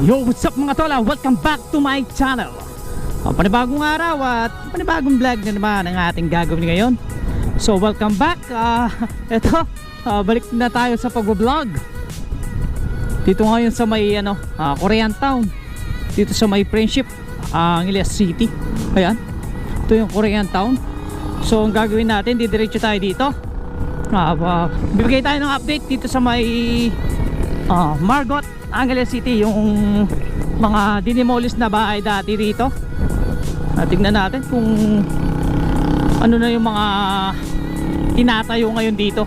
Yo, what's up mga tola? Welcome back to my channel. Panibagong araw at panibagong vlog na naman ang ating gagawin ngayon. So welcome back. Eto, balik na tayo sa pag-vlog. Dito ngayon sa may Korean Town. Dito sa may Friendship, Angeles City. Ayan, ito yung Korean Town. So ang gagawin natin, didiretso tayo dito. Bibigay tayo ng update dito sa may Margot, Angeles City, yung mga dinimolish na bahay dati rito. Tingnan natin kung ano na yung mga tinatayo ngayon dito.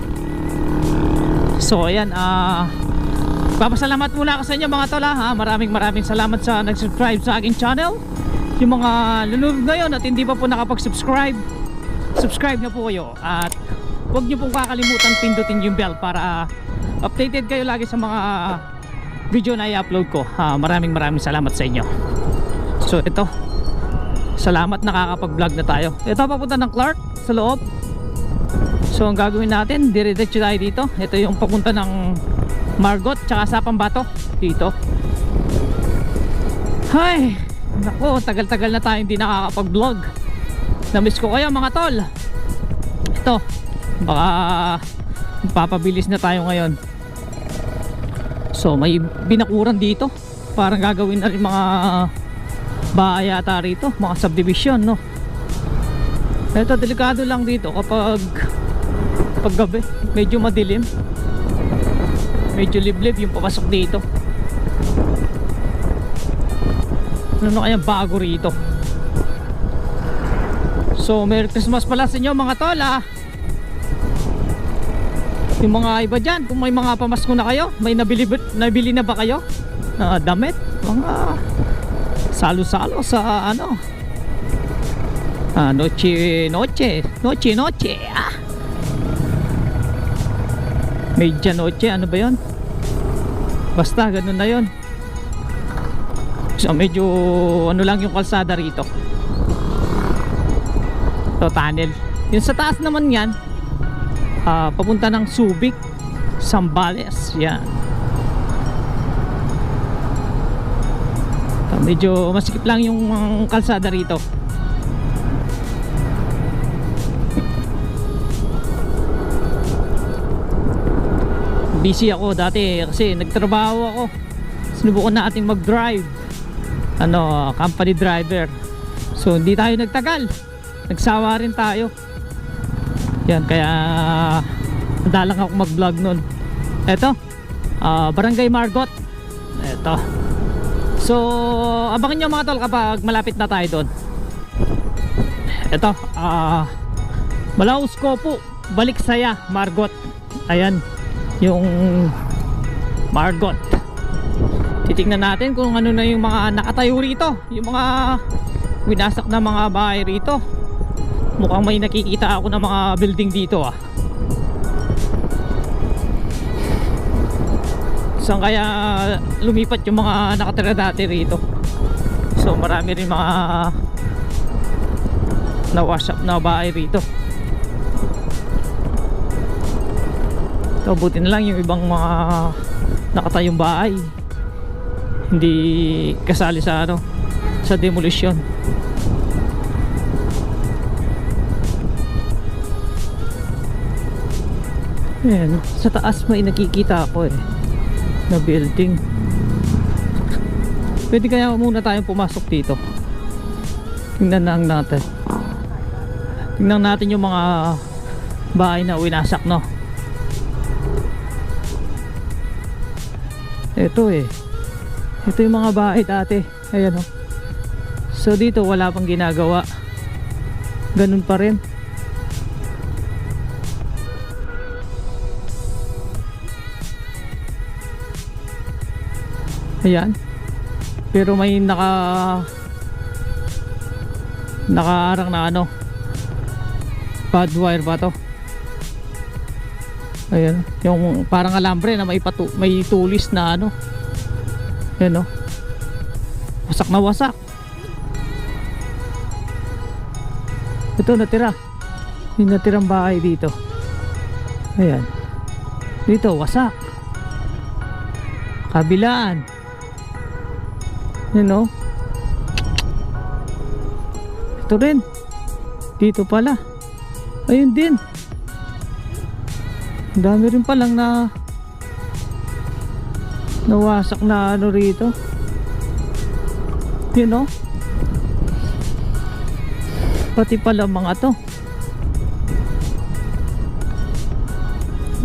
So ayan, papasalamat muna ako sa inyo mga tol ha. Maraming salamat sa nag-subscribe sa aking channel. Yung mga lunod ngayon at hindi pa po nakapag-subscribe, subscribe na po kayo. At huwag nyo pong kakalimutan pindutin yung bell para updated kayo lagi sa mga video na i-upload ko. Maraming salamat sa inyo. So ito, salamat nakakapag-vlog na tayo. Ito papunta ng Clark sa loob. So ang gagawin natin, diretso tayo dito. Ito yung papunta ng Margot tsaka sa Pambato dito. Hay, naku, tagal-tagal na tayo hindi nakakapag-vlog. Na-miss ko kayo mga tol. Ito, baka papabilis na tayo ngayon. So may binakuran dito. Parang gagawin na rin mga bahay ata rito, mga subdivision, no? Ito, delikado lang dito kapag gabi, medyo madilim, medyo liblib yung papasok dito. Ano na kaya bago rito? So Merry Christmas pala sa inyo mga tol Yung mga iba dyan, kung may mga pamasko na kayo, may nabili na ba kayo na damit, mga salo-salo sa noche medianoche, ano ba yun? Basta ganun na yun. So medyo lang yung kalsada rito. So tunnel, yung sa taas naman yan, papunta ng Subic, Zambales, yan. Medyo masikip lang yung kalsada rito. Busy ako dati kasi nagtrabaho ako. Sinubukan natin mag-drive, company driver. So hindi tayo nagtagal, nagsawa rin tayo. Yan, kaya madalang ako mag-vlog nun. Eto, Barangay Margot. Eto. So abangan nyo mga tol kapag malapit na tayo doon. Eto, Malauskopo, Baliksaya, Margot. Ayan, yung Margot. Titingnan natin kung ano na yung mga nakatayo rito, yung mga winasak na mga bahay rito. Mukhang may nakikita ako ng mga building dito Saan kaya lumipat yung mga nakatira dati rito. So marami rin mga na-wash up na bahay rito. So buti na lang yung ibang mga nakatayong bahay hindi kasali sa sa demolition. Ayan, sa taas may nakikita ako na building. Pwede kaya muna tayong pumasok dito. Tingnan lang natin. Tingnan natin yung mga bahay na winasak, no? Ito ito yung mga bahay dati. Ayan, oh. So dito wala pang ginagawa. Ganun pa rin. Ayan. Pero may nakaarang na bad wire ba to? Ayan, yung parang alambre na may tulis na Ayan, wasak na wasak. Ito natira, yung natirang bahay dito. Ayan, dito wasak. Kabilaan Yun o. Ito rin. Dito pala. Ayun din. Ang dami rin palang na nawasak na ano rito. Yun o. Pati pala mga to.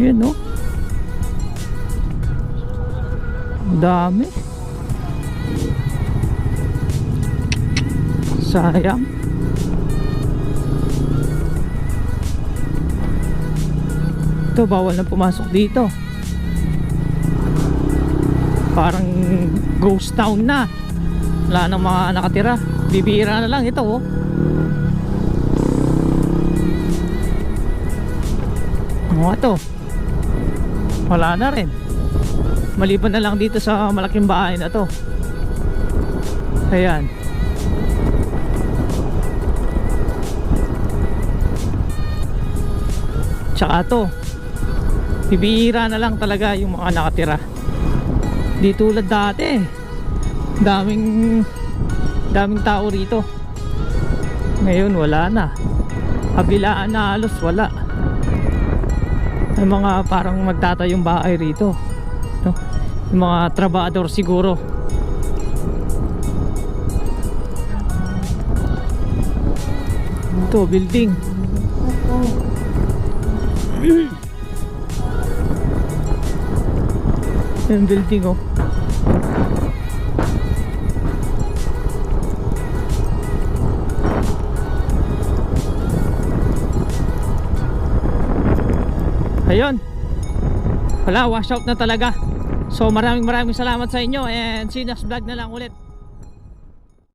Yun o. Ang dami. Sayang. Ito, bawal na pumasok dito. Parang ghost town na. Wala nang mga nakatira. Bibihira na lang ito oh. Mga to, wala na rin. Maliban na lang dito sa malaking bahay na to. Ayan. Tsaka to, bibihira na lang talaga yung mga nakatira. Di tulad dati, daming tao rito. Ngayon wala na. Kabilaan na halos wala. May mga parang magtatayong bahay rito, no? Yung mga trabador siguro. Ito, building. Yung building oh. Ayun. Wala, wash out na talaga. So maraming salamat sa inyo and see you next vlog na lang ulit.